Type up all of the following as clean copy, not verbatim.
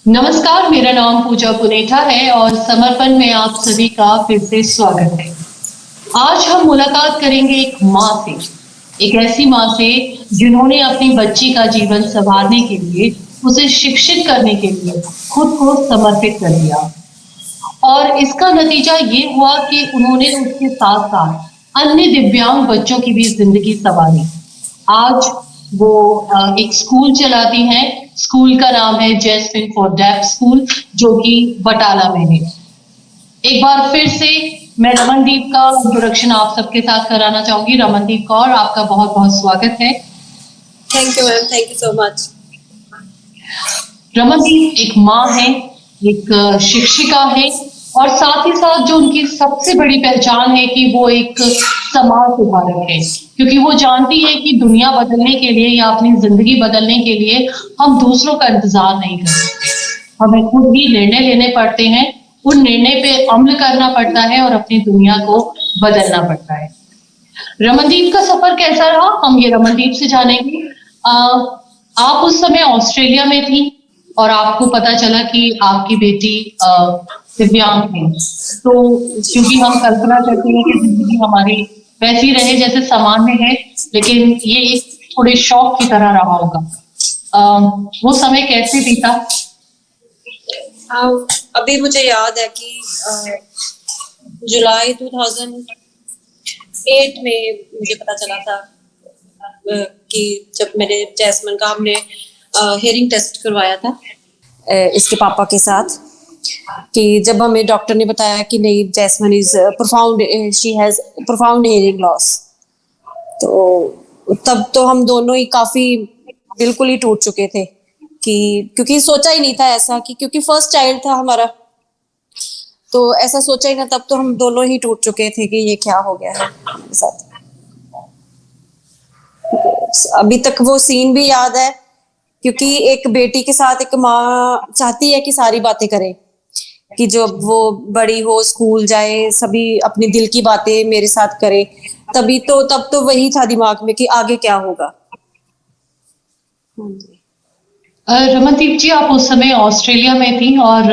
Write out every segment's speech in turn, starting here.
नमस्कार, मेरा नाम पूजा पुनेठा है और समर्पण में आप सभी का फिर से स्वागत है। आज हम मुलाकात करेंगे एक माँ से, एक ऐसी माँ से जिन्होंने अपनी बच्ची का जीवन संवारने के लिए, उसे शिक्षित करने के लिए खुद को समर्पित कर दिया और इसका नतीजा ये हुआ कि उन्होंने उसके साथ-साथ अन्य दिव्यांग बच्चों की भी ज़िंदगी संवारी। आज वो एक स्कूल चलाती हैं, स्कूल का नाम है जैस्मिन फॉर डेफ स्कूल जो कि बटाला में है। एक बार फिर से मैं रमनदीप का इंट्रोडक्शन आप सबके साथ कराना चाहूँगी। रमनदीप कौर, आपका बहुत-बहुत स्वागत है। Thank you ma'am, thank you so much. Ramandeep एक माँ है, एक शिक्षिका है और साथ ही साथ जो उनकी सबसे बड़ी पहचान है कि वो एक समाज सुधारक है, क्योंकि वो जानती है कि दुनिया बदलने के लिए या अपनी ज़िंदगी बदलने के लिए हम दूसरों का इंतज़ार नहीं कर सकते। हमें खुद ही निर्णय लेने पड़ते हैं, उन निर्णय पे अमल करना पड़ता है और अपनी दुनिया को बदलना पड़ता है। रमनदीप का सफ़र कैसा रहा? हम ये रमनदीप से जानेंगे। आप उस समय ऑस्ट्रेलिया में थी और आपको पता चला कि आपकी बेटी दिव्यांग है। तो क्योंकि हम कल्पना करते हैं कि ज़िंदगी हमारी वैसी रहे जैसे सामान्य है, लेकिन ये एक थोड़े शॉक की तरह रहा होगा। वो समय कैसे बीता? अभी मुझे याद है कि जुलाई 2008 में मुझे पता चला था कि जब मेरे जैस्मिन का हमने हेयरिंग टेस्ट करवाया था इसके पापा के साथ, कि जब हमें डॉक्टर ने बताया कि नहीं, Jasmine is profound, she has profound hearing loss, तो तब तो हम दोनों ही काफी बिल्कुल ही टूट चुके थे कि क्योंकि सोचा ही नहीं था ऐसा, कि क्योंकि फर्स्ट चाइल्ड था हमारा, तो ऐसा सोचा ही ना, तब तो हम दोनों ही टूट चुके थे कि ये क्या हो गया है हमारे साथ। अभी तक वो सीन भी याद है, क्योंकि एक बेटी के साथ एक माँ चाहती है कि सारी बातें करे, कि जब वो बड़ी हो, स्कूल जाए, सभी अपनी दिल की बातें मेरे साथ करे, तब तो वही था दिमाग में कि आगे क्या होगा। रमनदीप जी, आप उस समय ऑस्ट्रेलिया में थी और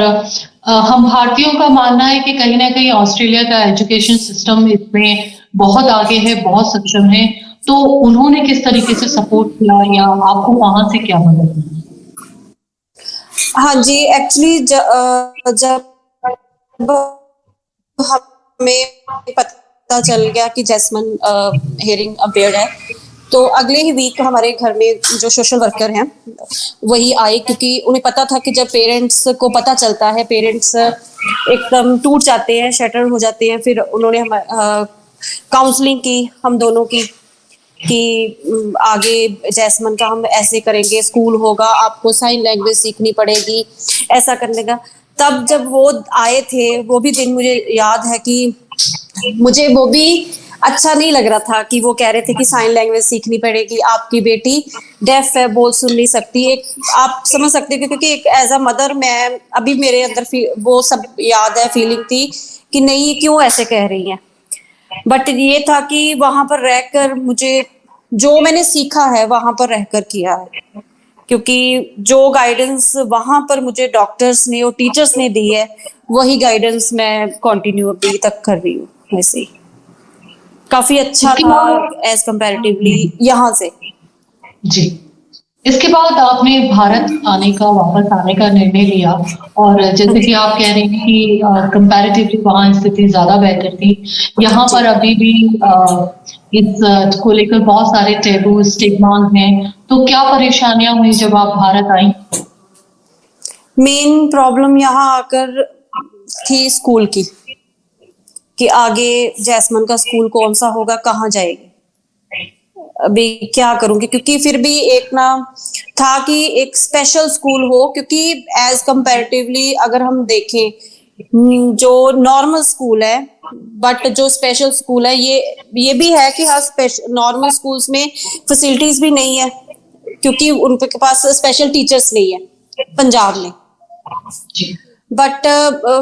हम भारतीयों का मानना है कि कहीं ना कहीं ऑस्ट्रेलिया का एजुकेशन सिस्टम इसमें बहुत आगे है, बहुत सक्षम है। तो उन्होंने किस तरीके से सपोर्ट किया या आपको वहां से क्या मदद मिली? हाँ जी, एक्चुअली जब हमें पता चल गया कि जैस्मिन हेयरिंग अम्पेयर्ड है, तो अगले ही वीक हमारे घर में जो सोशल वर्कर हैं वही आए, क्योंकि उन्हें पता था कि जब पेरेंट्स को पता चलता है, पेरेंट्स एकदम टूट जाते हैं, शटर हो जाते हैं। फिर उन्होंने हम काउंसलिंग की हम दोनों की, कि आगे जैस्मिन का हम ऐसे करेंगे, स्कूल होगा, आपको साइन लैंग्वेज सीखनी पड़ेगी, ऐसा करने का। तब जब वो आए थे, वो भी दिन मुझे याद है कि मुझे वो भी अच्छा नहीं लग रहा था कि वो कह रहे थे कि साइन लैंग्वेज सीखनी पड़ेगी, आपकी बेटी डेफ है, बोल सुन नहीं सकती। एक आप समझ सकते हो, क्योंकि एक एज अ मदर मैं अभी मेरे अंदर वो सब याद है, फीलिंग थी कि नहीं, क्यों ऐसे कह रही हैं। बट ये था कि वहां पर रहकर मुझे जो मैंने सीखा है वहां पर रहकर किया है, क्योंकि जो गाइडेंस वहां पर मुझे डॉक्टर्स ने और टीचर्स ने दी है, वही गाइडेंस मैं कंटिन्यू अभी तक कर रही हूँ। वैसे ही काफी अच्छा इसके था बाद एज कंपैरेटिवली यहाँ से। जी, इसके बाद आपने भारत आने का, वापस आने का निर्णय लिया और जैसे कि आप कह रही हैं कि कंपैरेटिवली वहाँ स्थिति ज़्यादा बेहतर थी। यहाँ जी, पर अभी भी इस को लेकर बहुत सारे टैबू, स्टिग्मास हैं। तो क्या परेशानियाँ हुई जब आप भारत आईं? मेन प्रॉब्लम यहाँ आकर थी स्कूल की, कि आगे जैस्मिन का स्कूल कौन सा होगा, कहाँ जाएगी, अभी क्या करूंगी, क्योंकि फिर भी एक ना था कि एक स्पेशल स्कूल हो, क्योंकि एज कंपैरेटिवली अगर हम देखें, जो नॉर्मल स्कूल है, बट जो स्पेशल स्कूल है, ये भी है कि हाँ, नॉर्मल स्कूल्स में फैसिलिटीज भी नहीं है, क्योंकि उनके पास स्पेशल टीचर्स नहीं है पंजाब में। जी। बट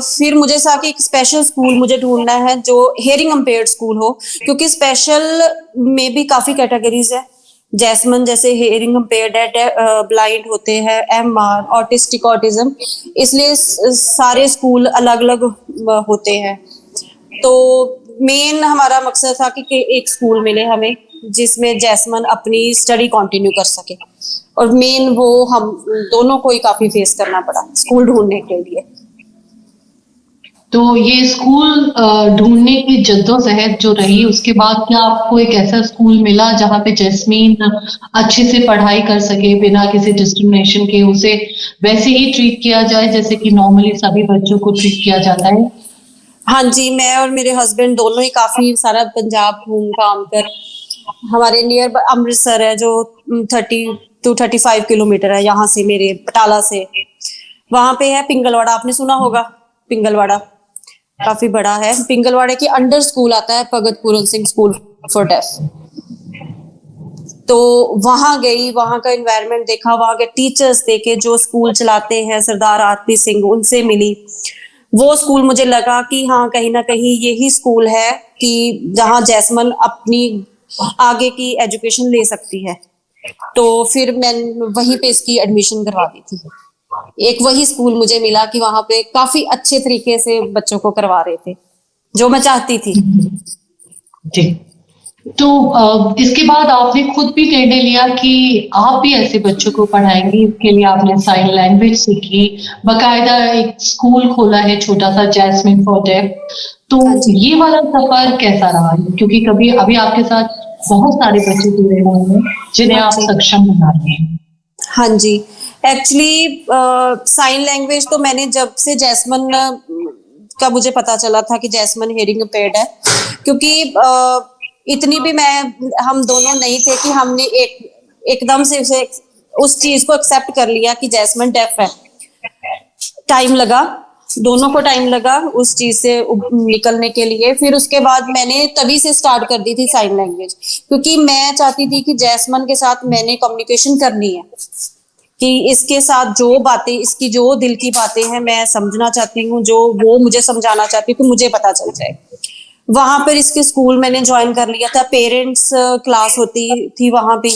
फिर मुझे सा कि एक स्पेशल स्कूल मुझे ढूंढना है जो हेयरिंग अम्पेयर्ड स्कूल हो, क्योंकि स्पेशल में भी काफी कैटेगरीज है। जैस्मिन जैसे हेयरिंग इम्पेयर्ड है, ब्लाइंड होते हैं, एमआर, ऑटिस्टिक, ऑटिज्म, इसलिए सारे स्कूल अलग अलग होते हैं। तो मेन हमारा मकसद था कि एक स्कूल मिले हमें जिसमें जैस्मिन अपनी स्टडी कंटिन्यू कर सके, और मेन वो हम दोनों को ही काफी फेस करना पड़ा स्कूल ढूंढने के लिए। तो ये स्कूल ढूंढने की जद्दोजहद जो रही, उसके बाद क्या आपको एक ऐसा स्कूल मिला जहाँ पे जैस्मीन अच्छे से पढ़ाई कर सके, बिना किसी डिस्क्रिमिनेशन के उसे वैसे ही ट्रीट किया जाए जैसे कि नॉर्मली सभी बच्चों को ट्रीट किया जाता है? हाँ जी, मैं और मेरे हस्बैंड दोनों ही काफी सारा पंजाब घूम घाम कर, हमारे नियर अमृतसर है जो 30 to 35 किलोमीटर है यहाँ से, मेरे बटाला से। वहां पे है पिंगलवाड़ा, आपने सुना होगा पिंगलवाड़ा, काफी बड़ा है। पिंगलवाड़े के अंडर स्कूल आता है भगत Puran Singh school for def. तो वहां गई, वहां का एनवायरनमेंट देखा, वहां के टीचर्स देखे जो स्कूल चलाते हैं, सरदार आरपी सिंह, उनसे मिली। वो स्कूल मुझे लगा कि हाँ कहीं ना कहीं यही स्कूल है कि जहाँ जैस्मिन अपनी आगे की एजुकेशन ले सकती है। तो फिर मैं वहीं पे इसकी एडमिशन करवा दी थी। एक वही स्कूल मुझे मिला कि वहां पे काफी अच्छे तरीके से बच्चों को करवा रहे थे जो मैं चाहती थी। जी। तो इसके बाद आपने खुद भी निर्णय लिया कि आप भी ऐसे बच्चों को पढ़ाएंगे, इसके लिए आपने साइन लैंग्वेज सीखी, बकायदा एक स्कूल खोला है छोटा सा, जैस्मिन फॉर डेफ। तो ये वाला सफर कैसा रहा? क्योंकि कभी अभी आपके साथ बहुत सारे बच्चे जुड़े हुए हैं जिन्हें आप सक्षम बना रहे हैं। हाँ जी, एक्चुअली साइन लैंग्वेज तो मैंने जब से जैस्मिन का मुझे पता चला था कि जैस्मिन हेयरिंग इम्पेयर्ड है, क्योंकि इतनी भी हम दोनों नहीं थे कि हमने एकदम से उस चीज को एक्सेप्ट कर लिया कि जैस्मिन डेफ है। टाइम लगा, दोनों को टाइम लगा उस चीज से निकलने के लिए। फिर उसके बाद मैंने तभी से स्टार्ट कर दी थी साइन लैंग्वेज, क्योंकि मैं चाहती थी कि जैस्मिन के साथ मैंने कम्युनिकेशन करनी है, कि इसके साथ जो बातें, इसकी जो दिल की बातें हैं मैं समझना चाहती हूँ, जो वो मुझे समझाना चाहती हूँ कि मुझे पता चल जाए। वहां पर इसके स्कूल मैंने ज्वाइन कर लिया था, पेरेंट्स क्लास होती थी वहां पे।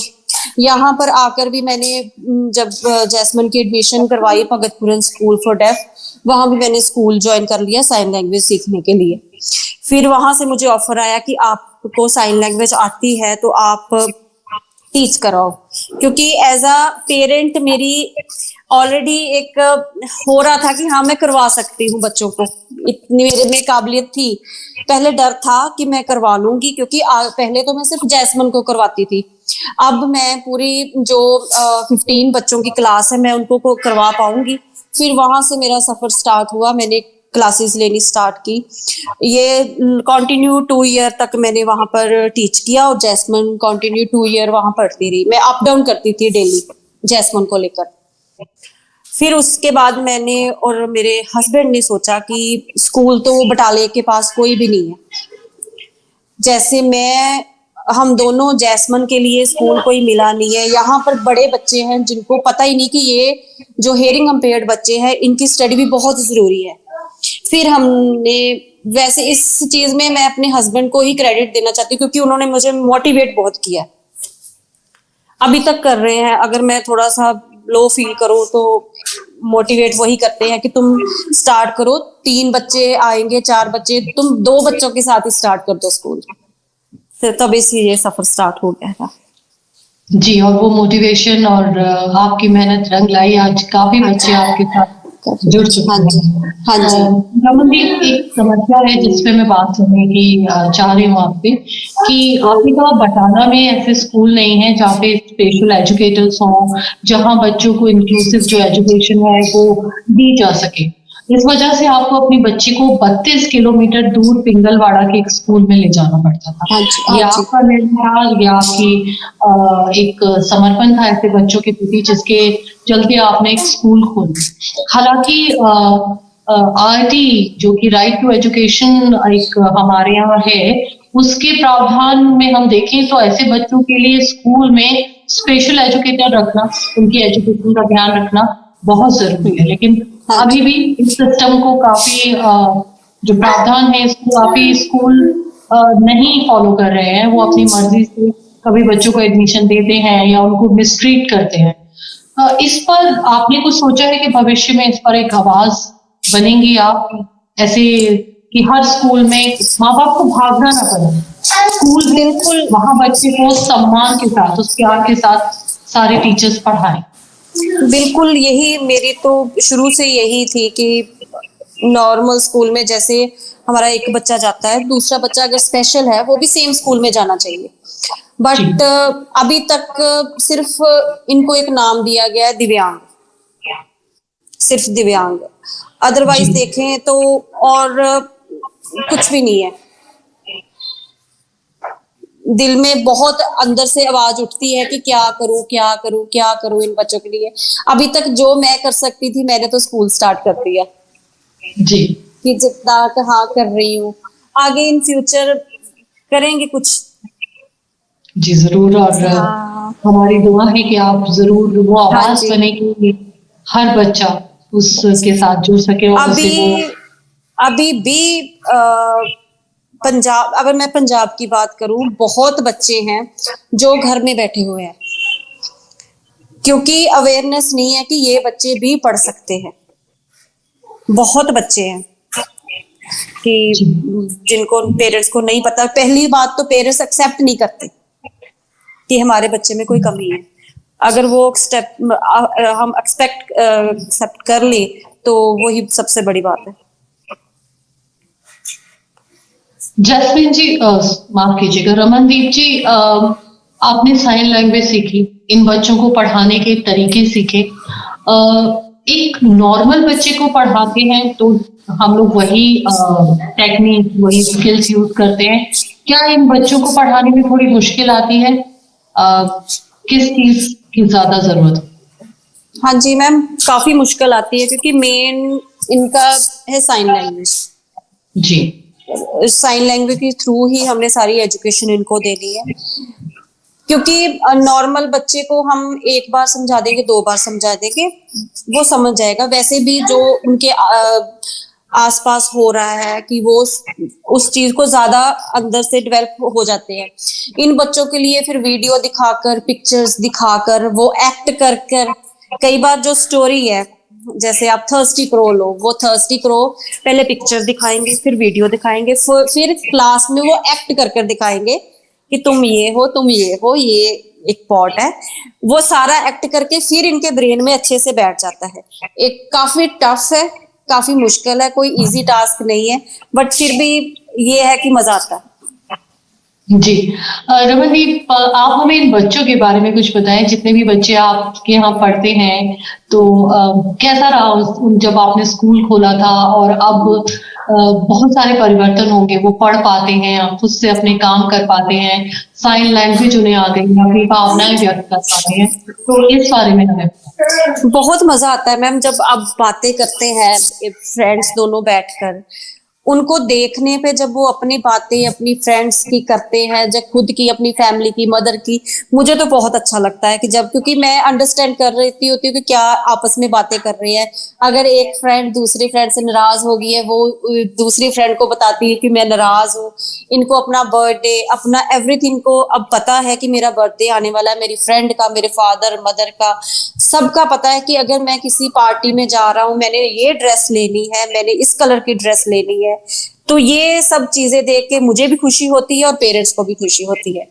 यहाँ पर आकर भी मैंने जब जैस्मिन की एडमिशन करवाई भगतपुरन स्कूल फॉर डेफ, वहां भी मैंने स्कूल ज्वाइन कर लिया साइन लैंग्वेज सीखने के लिए। फिर वहां से मुझे ऑफर आया कि आपको साइन लैंग्वेज आती है तो आप टीच कराओ, क्योंकि एज अ पेरेंट मेरी ऑलरेडी एक हो रहा था कि हाँ मैं करवा सकती हूँ बच्चों को, इतनी मेरे में काबिलियत थी। पहले डर था कि मैं करवा लूंगी, क्योंकि पहले तो मैं सिर्फ जैस्मिन को करवाती थी, अब मैं पूरी जो 15 बच्चों की क्लास है मैं उनको को करवा पाऊंगी। फिर वहां से मेरा सफर स्टार्ट हुआ, मैंने क्लासेस लेनी स्टार्ट की। ये कंटिन्यू 2 ईयर तक मैंने वहां पर टीच किया, और जैस्मिन कंटिन्यू 2 ईयर वहां पढ़ती रही। मैं अप डाउन करती थी डेली जैस्मिन को लेकर। फिर उसके बाद मैंने और मेरे हस्बैंड ने सोचा कि स्कूल तो बटाले के पास कोई भी नहीं है, जैसे हम दोनों जैस्मिन के लिए स्कूल कोई मिला नहीं है। यहाँ पर बड़े बच्चे हैं जिनको पता ही नहीं कि ये जो हेयरिंग इम्पेयर्ड बच्चे हैं इनकी स्टडी भी बहुत जरूरी है। फिर हमने, वैसे इस चीज में मैं अपने हस्बैंड को ही क्रेडिट देना चाहती हूँ, क्योंकि उन्होंने मुझे मोटिवेट बहुत किया, अभी तक कर रहे हैं। अगर मैं थोड़ा सा लो फील करूँ तो मोटिवेट वही करते हैं कि तुम स्टार्ट करो, 3 बच्चे आएंगे, 4 बच्चे, तुम 2 बच्चों के साथ ही स्टार्ट कर दो स्कूल। फिर तभी से ये सफर स्टार्ट हो गया था। जी, और वो मोटिवेशन और आपकी मेहनत रंग लाई, आज काफी बच्चे आपके साथ जुड़ चुके हैं। हाँ जी। रमन जी, एक समस्या है जिसपे मैं बात करने की चाह रही हूँ आपसे, कि आपने कहा बटाला में ऐसे स्कूल नहीं है जहाँ पे स्पेशल एजुकेटर्स हों, जहाँ बच्चों को इंक्लूसिव जो एजुकेशन है वो दी जा सके। इस वजह से आपको अपनी बच्ची को 32 किलोमीटर दूर पिंगलवाड़ा के एक स्कूल में ले जाना पड़ता था। ये आपका निर्णय था या आपकी एक समर्पण था ऐसे बच्चों के प्रति जिसके चलते आपने एक स्कूल खोला? हालांकि आरटी जो कि राइट टू एजुकेशन एक हमारे यहाँ है, उसके प्रावधान में हम देखें तो ऐसे बच्चों के लिए स्कूल में स्पेशल एजुकेटर रखना, उनकी एजुकेशन का ध्यान रखना बहुत जरूरी है। लेकिन अभी भी इस सिस्टम को काफी जो प्रावधान है इसको काफी स्कूल नहीं फॉलो कर रहे हैं, वो अपनी मर्जी से कभी बच्चों को एडमिशन देते हैं या उनको मिसट्रीट करते हैं। इस पर आपने कुछ सोचा है कि भविष्य में इस पर एक आवाज बनेंगी आप, ऐसे कि हर स्कूल में माँ बाप को भागना ना पड़े, स्कूल में बिल्कुल वहां बच्चे को सम्मान के साथ, उस प्यार के साथ सारे टीचर्स पढ़ाएं। बिल्कुल, यही मेरी तो शुरू से यही थी कि नॉर्मल स्कूल में जैसे हमारा एक बच्चा जाता है, दूसरा बच्चा अगर स्पेशल है वो भी सेम स्कूल में जाना चाहिए। जी बट अभी तक सिर्फ इनको एक नाम दिया गया है दिव्यांग, सिर्फ दिव्यांग। अदरवाइज जी देखें तो और कुछ भी नहीं है। दिल में बहुत अंदर से आवाज उठती है कि क्या करूं क्या करूं क्या करूं इन बच्चों के लिए। अभी तक जो मैं कर सकती थी मैंने तो स्कूल स्टार्ट कर दिया, जी कि जितना कहाँ कर रही हूँ, आगे इन फ्यूचर करेंगे कुछ। जी जरूर। और हाँ हमारी दुआ है कि आप जरूर वो हाँ आवाज जी। बने कि हर बच्चा उसके साथ जुड़ सके और उसे वो। अभी अभी भी पंजाब, अगर मैं पंजाब की बात करूं, बहुत बच्चे हैं जो घर में बैठे हुए हैं क्योंकि अवेयरनेस नहीं है कि ये बच्चे भी पढ़ सकते हैं। बहुत बच्चे हैं कि जी जिनको पेरेंट्स को नहीं पता। पहली बात तो पेरेंट्स एक्सेप्ट नहीं करते कि हमारे बच्चे में कोई कमी है। अगर वो स्टेप हम एक्सेप्ट कर ले तो वही सबसे बड़ी बात है। जैस्मिन जी, माफ कीजिएगा, रमनदीप जी, आपने साइन लैंग्वेज सीखी, इन बच्चों को पढ़ाने के तरीके सीखे। एक नॉर्मल बच्चे को पढ़ाते हैं तो हम लोग वही टेक्निक, वही स्किल्स यूज करते हैं। क्या इन बच्चों को पढ़ाने में थोड़ी मुश्किल आती है? किस चीज की ज्यादा जरूरत है? हाँ जी मैम, काफी मुश्किल आती है क्योंकि मेन इनका है साइन लैंग्वेज। जी साइन लैंग्वेज के थ्रू ही हमने सारी एजुकेशन इनको देनी है, क्योंकि नॉर्मल बच्चे को हम एक बार समझा देंगे, दो बार समझा देंगे, वो समझ जाएगा। वैसे भी जो उनके आसपास हो रहा है कि वो उस चीज को ज्यादा अंदर से डेवलप हो जाते हैं। इन बच्चों के लिए फिर वीडियो दिखाकर, पिक्चर्स दिखाकर, वो एक्ट कर कर, कई बार जो स्टोरी है, जैसे आप थर्स्टी क्रो लो, वो थर्स्टी क्रो पहले पिक्चर दिखाएंगे, फिर वीडियो दिखाएंगे, फिर क्लास में वो एक्ट कर कर दिखाएंगे कि तुम ये हो, तुम ये हो, ये एक पॉट है। वो सारा एक्ट करके फिर इनके ब्रेन में अच्छे से बैठ जाता है। एक काफी टफ है, काफी मुश्किल है, कोई इजी टास्क नहीं है, बट फिर भी ये है कि मजा आता है। जी। रमनदीप, आप हमें इन बच्चों के बारे में कुछ बताएं, जितने भी बच्चे आपके यहाँ पढ़ते हैं, तो कैसा रहा जब आपने स्कूल खोला था, और अब बहुत सारे परिवर्तन होंगे, वो पढ़ पाते हैं, खुद से अपने काम कर पाते हैं, साइन लैंग्वेज उन्हें आ गई, अपनी भावनाएं व्यक्त कर पाते हैं, तो इस बारे में हमें बहुत मजा आता है मैम जब आप बातें करते हैं फ्रेंड्स दोनों बैठकर, उनको देखने पे, जब वो अपनी बातें अपनी फ्रेंड्स की करते हैं, जब खुद की, अपनी फैमिली की, मदर की, मुझे तो बहुत अच्छा लगता है कि जब, क्योंकि मैं अंडरस्टैंड कर रही होती हूँ कि क्या आपस में बातें कर रही है। अगर एक फ्रेंड दूसरी फ्रेंड से नाराज हो गई है, वो दूसरी फ्रेंड को बताती है कि मैं नाराज हूँ। इनको अपना बर्थडे, अपना एवरीथिंग को अब पता है कि मेरा बर्थडे आने वाला है, मेरी फ्रेंड का, मेरे फादर मदर का, सबका पता है कि अगर मैं किसी पार्टी में जा रहा हूँ, मैंने ये ड्रेस लेनी है, मैंने इस कलर की ड्रेस लेनी है। तो ये सब चीजें देख के मुझे भी खुशी होती है और पेरेंट्स को भी खुशी होती है।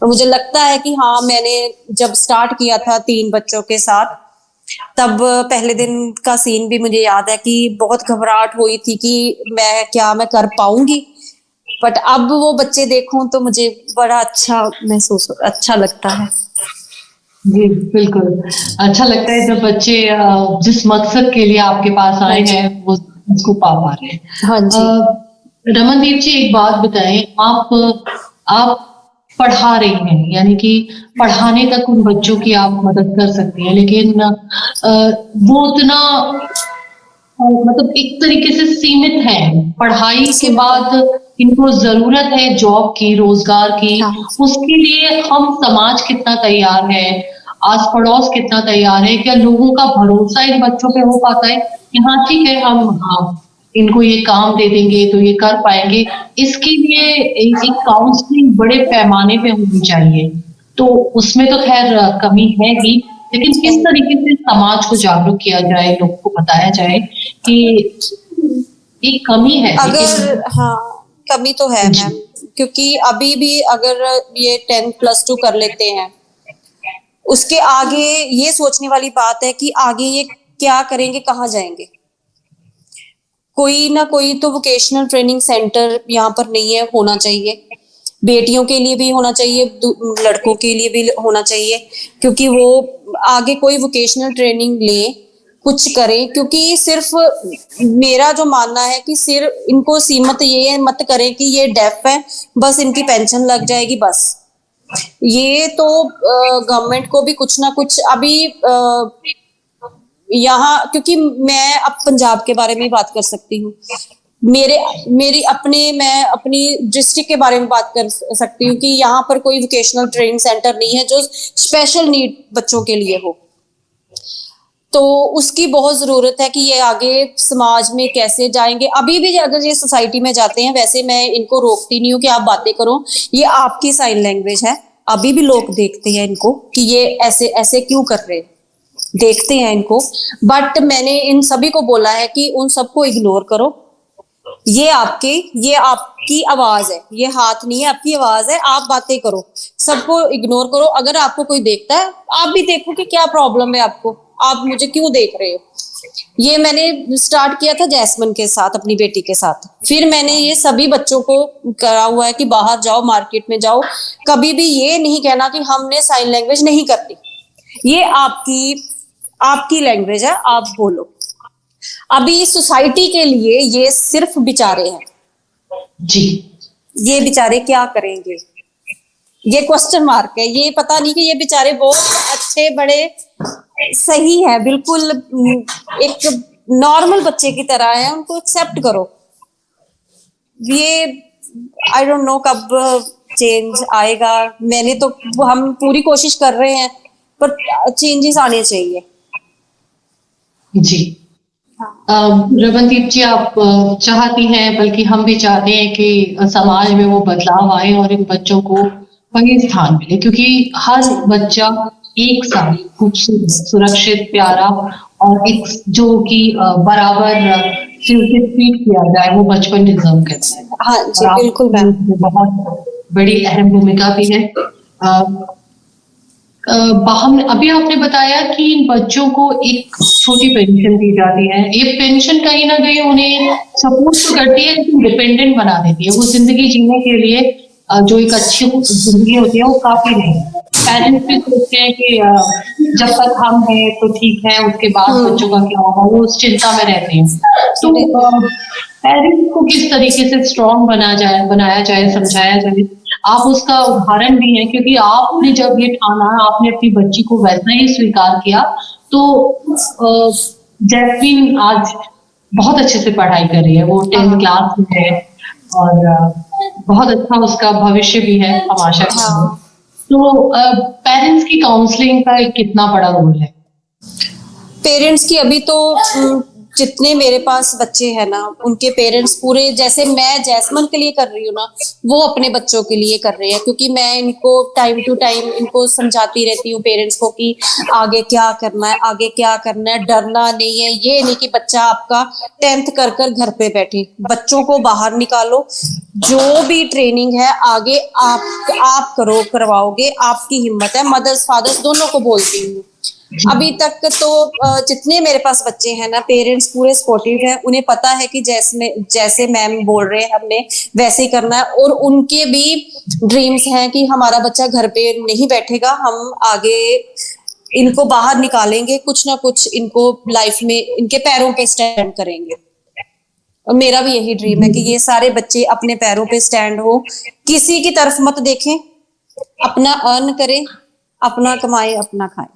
तो मुझे लगता है कि हाँ, मैंने जब स्टार्ट किया था 3 बच्चों के साथ, तब पहले दिन का सीन भी मुझे याद है कि बहुत घबराहट हुई थी कि मैं कर पाऊंगी। बट अब वो बच्चे देखूं तो मुझे बड़ा अच्छा लगता है। जी बिल्कुल अच्छा लगता है जब बच्चे जिस मकसद के लिए आपके पास आए हैं वो उसको पा पा रहे हैं। हाँ जी। रमनदीप जी, एक बात बताएं, आप पढ़ा रही हैं, यानी कि पढ़ाने तक उन बच्चों की आप मदद कर सकती हैं, लेकिन वो उतना मतलब एक तरीके से सीमित है। पढ़ाई के सीमित है। बाद इनको जरूरत है जॉब की, रोजगार की। हाँ उसके लिए हम समाज कितना तैयार है, आस पड़ोस कितना तैयार है, क्या लोगों का भरोसा इन बच्चों पे हो पाता है कि हाँ ठीक है, हम हाँ इनको ये काम दे देंगे तो ये कर पाएंगे? इसके लिए एक काउंसलिंग बड़े पैमाने पे होनी चाहिए। तो उसमें तो खैर कमी है ही, लेकिन किस तरीके से समाज को जागरूक किया जाए, लोगों को बताया जाए कि एक कमी है, अगर लेकिन हाँ, कमी तो है जी मैम, क्योंकि अभी भी अगर ये 10+2 कर लेते हैं, उसके आगे ये सोचने वाली बात है कि आगे ये क्या करेंगे, कहाँ जाएंगे। कोई ना कोई तो वोकेशनल ट्रेनिंग सेंटर यहाँ पर नहीं है, होना चाहिए। बेटियों के लिए भी होना चाहिए, लड़कों के लिए भी होना चाहिए, क्योंकि वो आगे कोई वोकेशनल ट्रेनिंग ले, कुछ करें। क्योंकि सिर्फ मेरा जो मानना है कि सिर्फ इनको सीमित ये मत करें कि ये डेफ है, बस इनकी पेंशन लग जाएगी बस। ये तो गवर्नमेंट को भी कुछ ना कुछ अभी यहाँ, क्योंकि मैं अब पंजाब के बारे में बात कर सकती हूँ, मेरे मेरी अपने मैं अपनी डिस्ट्रिक्ट के बारे में बात कर सकती हूँ कि यहाँ पर कोई वोकेशनल ट्रेनिंग सेंटर नहीं है जो स्पेशल नीड बच्चों के लिए हो। तो उसकी बहुत जरूरत है कि ये आगे समाज में कैसे जाएंगे। अभी भी अगर ये सोसाइटी में जाते हैं, वैसे मैं इनको रोकती नहीं हूँ कि आप बातें करो, ये आपकी साइन लैंग्वेज है। अभी भी लोग देखते हैं इनको कि ये ऐसे ऐसे क्यों कर रहे हैं, देखते हैं इनको। बट मैंने इन सभी को बोला है कि उन सबको इग्नोर करो। ये आपकी आवाज है, ये हाथ नहीं है, आपकी आवाज है, आप बातें करो, सबको इग्नोर करो। अगर आपको कोई देखता है, आप भी देखो कि क्या प्रॉब्लम है आपको, आप मुझे क्यों देख रहे हो। ये मैंने स्टार्ट किया था जैस्मिन के साथ, अपनी बेटी के साथ। फिर मैंने ये सभी बच्चों को करा हुआ है कि बाहर जाओ, मार्केट में जाओ, कभी भी ये नहीं कहना कि हमने साइन लैंग्वेज नहीं करनी। ये आपकी लैंग्वेज है, आप बोलो। अभी सोसाइटी के लिए ये सिर्फ बेचारे हैं जी, ये बेचारे क्या करेंगे, ये क्वेश्चन मार्क है। ये पता नहीं कि ये बेचारे बहुत अच्छे, बड़े सही है, बिल्कुल एक नॉर्मल बच्चे की तरह है, उनको एक्सेप्ट करो। ये आई डोंट नो कब चेंज आएगा। मैंने तो, हम पूरी कोशिश कर रहे हैं, पर चेंजेस आने चाहिए। जी। रमनदीप जी, आप चाहती हैं, बल्कि हम भी चाहते हैं कि समाज में वो बदलाव आए और इन बच्चों को वही स्थान मिले, क्योंकि हर बच्चा एक साथ खूबसूरत, सुरक्षित, प्यारा और एक जो कि बराबर से उसे ट्रीट किया जाए, वो बचपन डिजर्व करता है। हाँ जी, और बिल्कुल मैम। आपकी बहुत बड़ी अहम भूमिका भी है। हम अभी आपने बताया कि इन बच्चों को एक छोटी पेंशन दी जाती है। ये पेंशन कहीं ना कहीं उन्हें सपोर्ट तो करती है, लेकिन डिपेंडेंट बना देती है। वो जिंदगी जीने के लिए जो एक अच्छी जिंदगी होती है वो काफी नहीं। पेरेंट्स भी सोचते हैं कि जब तक हम हैं तो ठीक है, उसके बाद बच्चों का क्या होगा, वो उस चिंता में रहते हैं। तो पेरेंट्स को किस तरीके से स्ट्रॉन्ग बनाया जाए, समझाया जाए, आप उसका उदाहरण भी हैं, क्योंकि आपने जब ये ठाना, आपने अपनी बच्ची को वैसा ही स्वीकार किया, तो जैस्मिन आज बहुत अच्छे से पढ़ाई कर रही है। वो 10th क्लास में है और बहुत अच्छा उसका भविष्य भी है, हम आशा करते हैं। तो पेरेंट्स की काउंसलिंग का एक कितना बड़ा रोल है? पेरेंट्स की अभी तो जितने मेरे पास बच्चे हैं ना, उनके पेरेंट्स पूरे, जैसे मैं जैस्मिन के लिए कर रही हूँ ना, वो अपने बच्चों के लिए कर रहे हैं। क्योंकि मैं इनको टाइम टू टाइम इनको समझाती रहती हूँ, पेरेंट्स को, कि आगे क्या करना है, आगे क्या करना है, डरना नहीं है। ये नहीं कि बच्चा आपका 10th कर कर घर पे बैठे, बच्चों को बाहर निकालो। जो भी ट्रेनिंग है आगे आप करवाओगे, आपकी हिम्मत है। मदर्स फादर्स दोनों को बोलती हूँ। अभी तक तो जितने मेरे पास बच्चे हैं ना, पेरेंट्स पूरे सपोर्टिव हैं। उन्हें पता है कि जैसे मैम बोल रहे हैं हमने वैसे ही करना है। और उनके भी ड्रीम्स हैं कि हमारा बच्चा घर पे नहीं बैठेगा, हम आगे इनको बाहर निकालेंगे, कुछ ना कुछ इनको लाइफ में इनके पैरों पे स्टैंड करेंगे। और मेरा भी यही ड्रीम है कि ये सारे बच्चे अपने पैरों पे स्टैंड हो, किसी की तरफ मत देखें, अपना अर्न करें, अपना कमाए, अपना खाएं।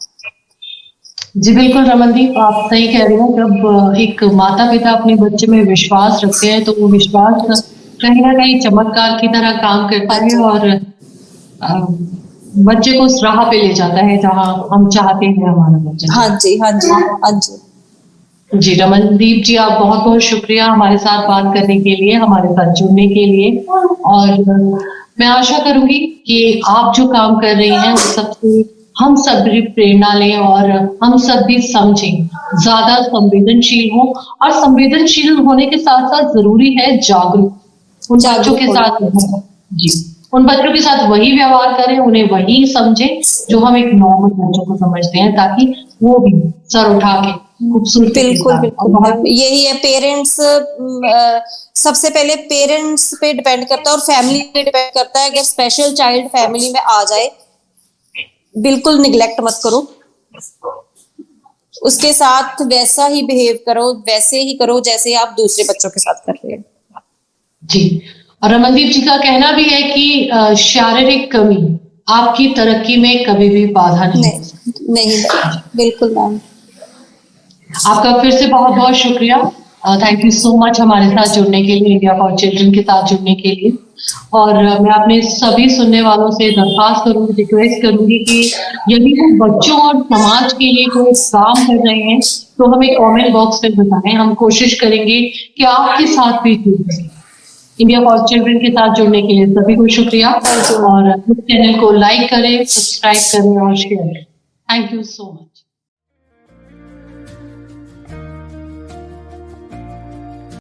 जी बिल्कुल रमनदीप, आप सही कह रहे हैं। जब एक माता पिता अपने बच्चे में विश्वास रखते हैं, तो वो विश्वास कहीं ना कहीं चमत्कार की तरह काम करता है और बच्चे को उस राह पे ले जाता है जहां हम चाहते हैं हमारा बच्चा। हाँ जी, हाँ जी, हाँ जी। जी रमनदीप जी, आप बहुत बहुत शुक्रिया हमारे साथ बात करने के लिए, हमारे साथ जुड़ने के लिए। और मैं आशा करूंगी कि आप जो काम कर रही हैं उस सबसे हम सब भी प्रेरणा लें और हम सब भी समझें, ज्यादा संवेदनशील हो और संवेदनशील होने के साथ साथ जरूरी है जागरूक। उन बच्चों के साथ जी उन बच्चों के साथ वही व्यवहार करें, उन्हें वही समझें जो हम एक नॉर्मल बच्चों को समझते हैं, ताकि वो भी सर उठा के खूबसूरती के बिल्कुल साथ और बिल्कुल मैम, यही है पेरेंट्स, सबसे पहले पेरेंट्स पे डिपेंड करता है और फैमिली पे डिपेंड करता है। अगर स्पेशल चाइल्ड फैमिली में आ जाए, बिल्कुल निग्लेक्ट मत करो, उसके साथ वैसा ही बिहेव करो, वैसे ही करो जैसे आप दूसरे बच्चों के साथ कर रहे हैं। जी। और रमनदीप जी का कहना भी है कि शारीरिक कमी आपकी तरक्की में कभी भी बाधा नहीं हो सकती। नहीं नहीं, बिल्कुल मैम। आपका फिर से बहुत बहुत शुक्रिया, थैंक यू सो मच हमारे साथ जुड़ने के लिए, इंडिया फॉर चिल्ड्रन के साथ जुड़ने के लिए। और मैं अपने सभी सुनने वालों से दरख्वास्त करूंगी, रिक्वेस्ट करूंगी कि यदि हम बच्चों और समाज के लिए कोई काम कर रहे हैं तो हमें कमेंट बॉक्स में बताएं, हम कोशिश करेंगे कि आपके साथ भी जुड़ सकें। इंडिया फॉर चिल्ड्रन के साथ जुड़ने के लिए सभी को शुक्रिया और इस चैनल को लाइक करें, सब्सक्राइब करें और शेयर करें। Thank you so much.